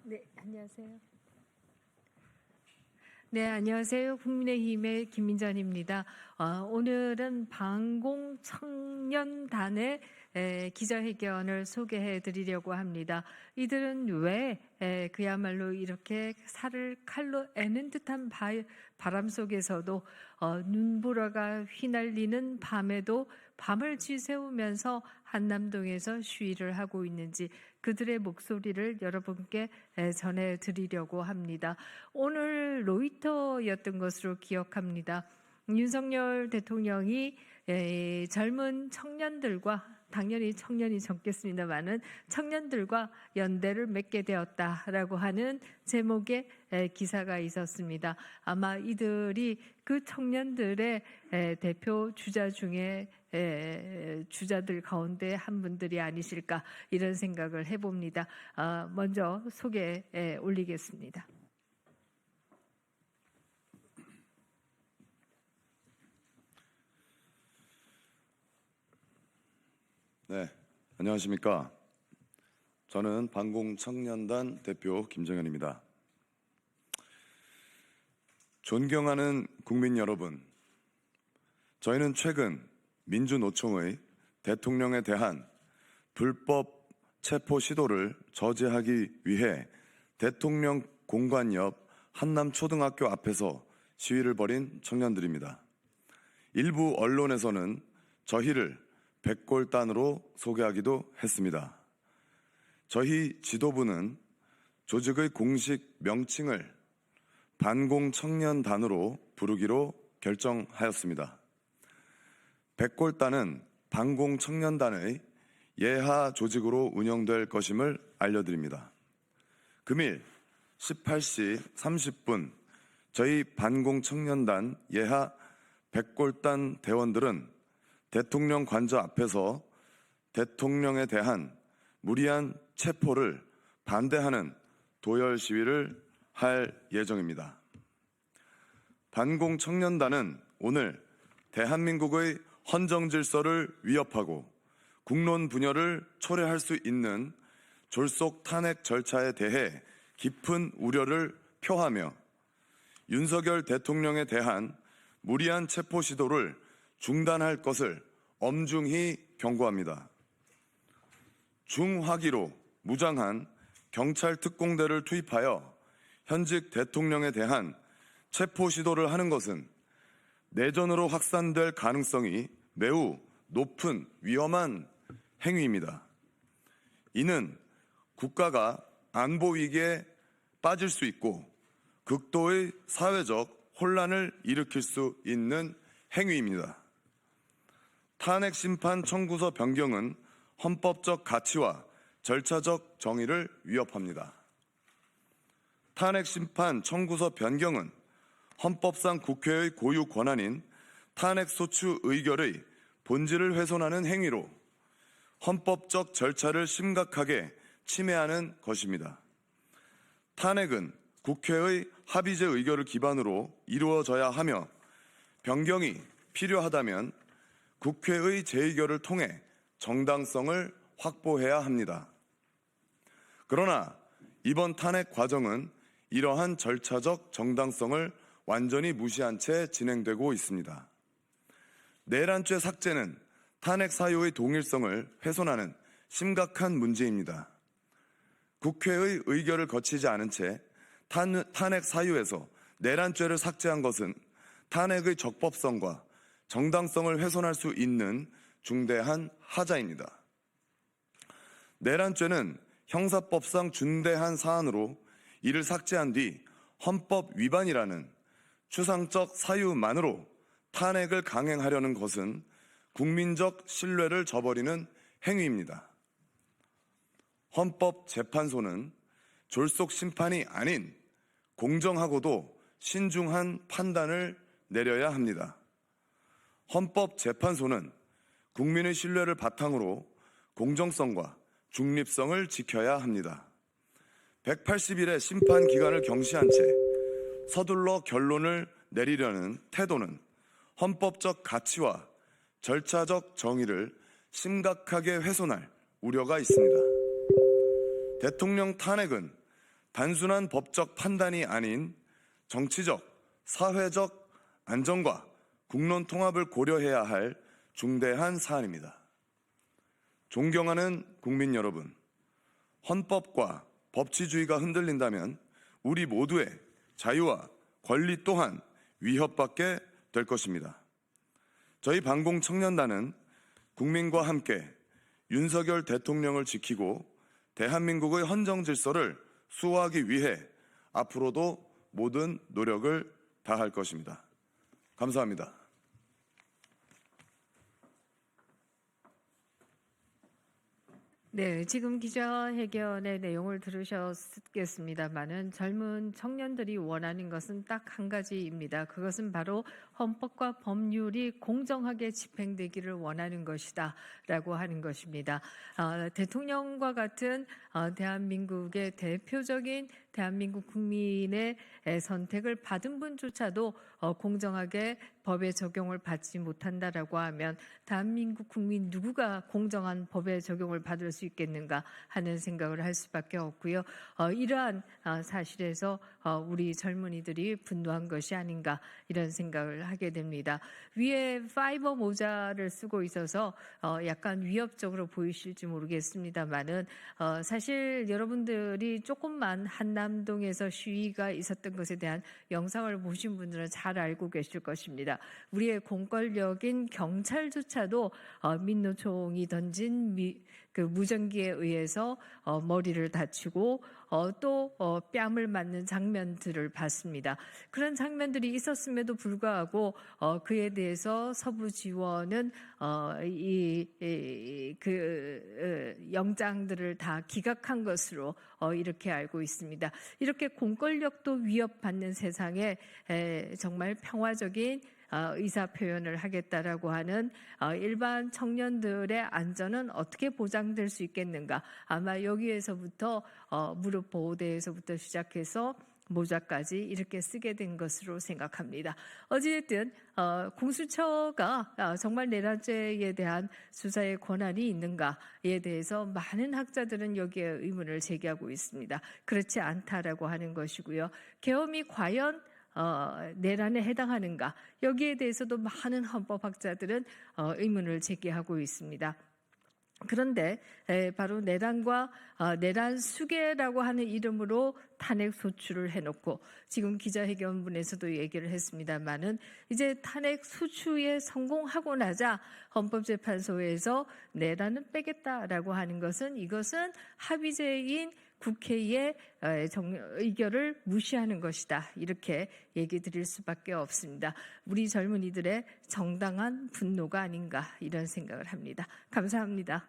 네, 안녕하세요. 네, 안녕하세요. 국민의힘의 김민전입니다. 오늘은 반공청년단의 기자회견을 소개해 드리려고 합니다. 이들은 왜 그야말로 이렇게 살을 칼로 애는 듯한 바람 속에서도 눈보라가 휘날리는 밤에도 밤을 지새우면서 한남동에서 시위를 하고 있는지 그들의 목소리를 여러분께 전해드리려고 합니다. 오늘 로이터였던 것으로 기억합니다. 윤석열 대통령이 젊은 청년들과 당연히 청년이 젊겠습니다만은 청년들과 연대를 맺게 되었다라고 하는 제목의 기사가 있었습니다. 아마 이들이 그 청년들의 대표 주자 중에 주자들 가운데 한 분들이 아니실까 이런 생각을 해봅니다. 먼저 소개에 올리겠습니다. 네, 안녕하십니까. 저는 반공청년단 대표 김정현입니다. 존경하는 국민 여러분, 저희는 최근 민주노총의 대통령에 대한 불법 체포 시도를 저지하기 위해 대통령 공관 옆 한남초등학교 앞에서 시위를 벌인 청년들입니다. 일부 언론에서는 저희를 백골단으로 소개하기도 했습니다. 저희 지도부는 조직의 공식 명칭을 반공청년단으로 부르기로 결정하였습니다. 백골단은 반공청년단의 예하 조직으로 운영될 것임을 알려드립니다. 금일 18시 30분 저희 반공청년단 예하 백골단 대원들은 대통령 관저 앞에서 대통령에 대한 무리한 체포를 반대하는 도열 시위를 할 예정입니다. 반공청년단은 오늘 대한민국의 헌정 질서를 위협하고 국론 분열을 초래할 수 있는 졸속 탄핵 절차에 대해 깊은 우려를 표하며 윤석열 대통령에 대한 무리한 체포 시도를 중단할 것을 엄중히 경고합니다. 중화기로 무장한 경찰 특공대를 투입하여 현직 대통령에 대한 체포 시도를 하는 것은 내전으로 확산될 가능성이 매우 높은 위험한 행위입니다. 이는 국가가 안보 위기에 빠질 수 있고 극도의 사회적 혼란을 일으킬 수 있는 행위입니다. 탄핵 심판 청구서 변경은 헌법적 가치와 절차적 정의를 위협합니다. 탄핵 심판 청구서 변경은 헌법상 국회의 고유 권한인 탄핵 소추 의결의 본질을 훼손하는 행위로 헌법적 절차를 심각하게 침해하는 것입니다. 탄핵은 국회의 합의제 의결을 기반으로 이루어져야 하며 변경이 필요하다면 국회의 재의결을 통해 정당성을 확보해야 합니다. 그러나 이번 탄핵 과정은 이러한 절차적 정당성을 완전히 무시한 채 진행되고 있습니다. 내란죄 삭제는 탄핵 사유의 동일성을 훼손하는 심각한 문제입니다. 국회의 의결을 거치지 않은 채 탄핵 사유에서 내란죄를 삭제한 것은 탄핵의 적법성과 정당성을 훼손할 수 있는 중대한 하자입니다. 내란죄는 형사법상 중대한 사안으로 이를 삭제한 뒤 헌법 위반이라는 추상적 사유만으로 탄핵을 강행하려는 것은 국민적 신뢰를 저버리는 행위입니다. 헌법재판소는 졸속 심판이 아닌 공정하고도 신중한 판단을 내려야 합니다. 헌법재판소는 국민의 신뢰를 바탕으로 공정성과 중립성을 지켜야 합니다. 180일의 심판 기간을 경시한 채 서둘러 결론을 내리려는 태도는 헌법적 가치와 절차적 정의를 심각하게 훼손할 우려가 있습니다. 대통령 탄핵은 단순한 법적 판단이 아닌 정치적, 사회적 안정과 국론 통합을 고려해야 할 중대한 사안입니다. 존경하는 국민 여러분, 헌법과 법치주의가 흔들린다면 우리 모두의 자유와 권리 또한 위협받게 될 것입니다. 저희 반공청년단은 국민과 함께 윤석열 대통령을 지키고 대한민국의 헌정 질서를 수호하기 위해 앞으로도 모든 노력을 다할 것입니다. 감사합니다. 네, 지금 기자회견의 내용을 들으셨겠습니다만은 젊은 청년들이 원하는 것은 딱 한 가지입니다. 그것은 바로 헌법과 법률이 공정하게 집행되기를 원하는 것이다라고 하는 것입니다. 대통령과 같은 대한민국의 대표적인 대한민국 국민의 선택을 받은 분조차도 공정하게 법의 적용을 받지 못한다라고 하면 대한민국 국민 누구가 공정한 법의 적용을 받을 수 있겠는가 하는 생각을 할 수밖에 없고요. 이러한 사실에서 우리 젊은이들이 분노한 것이 아닌가 이런 생각을 하게 됩니다. 위에 파이버 모자를 쓰고 있어서 약간 위협적으로 보이실지 모르겠습니다만은 사실 여러분들이 조금만 한남동에서 시위가 있었던 것에 대한 영상을 보신 분들은 잘 알고 계실 것입니다. 우리의 공권력인 경찰조차도 민노총이 던진 그 무전기에 의해서 머리를 다치고 또 뺨을 맞는 장면들을 봤습니다. 그런 장면들이 있었음에도 불구하고 그에 대해서 서부 지원은 영장들을 다 기각한 것으로 이렇게 알고 있습니다. 이렇게 공권력도 위협받는 세상에 정말 평화적인 의사 표현을 하겠다라고 하는 일반 청년들의 안전은 어떻게 보장될 수 있겠는가? 아마 여기에서부터 무릎 보호대에서부터 시작해서 모자까지 이렇게 쓰게 된 것으로 생각합니다. 어찌됐든 공수처가 정말 내란죄에 대한 수사의 권한이 있는가에 대해서 많은 학자들은 여기에 의문을 제기하고 있습니다. 그렇지 않다라고 하는 것이고요. 계엄이 과연 내란에 해당하는가? 여기에 대해서도 많은 헌법학자들은 의문을 제기하고 있습니다. 그런데 바로 내란과 내란 수계라고 하는 이름으로 탄핵 소추를 해놓고 지금 기자회견문에서도 얘기를 했습니다만은 이제 탄핵 소추에 성공하고 나자 헌법재판소에서 내란은 빼겠다라고 하는 것은 이것은 합의제인 국회의 의결을 무시하는 것이다. 이렇게 얘기 드릴 수밖에 없습니다. 우리 젊은이들의 정당한 분노가 아닌가 이런 생각을 합니다. 감사합니다.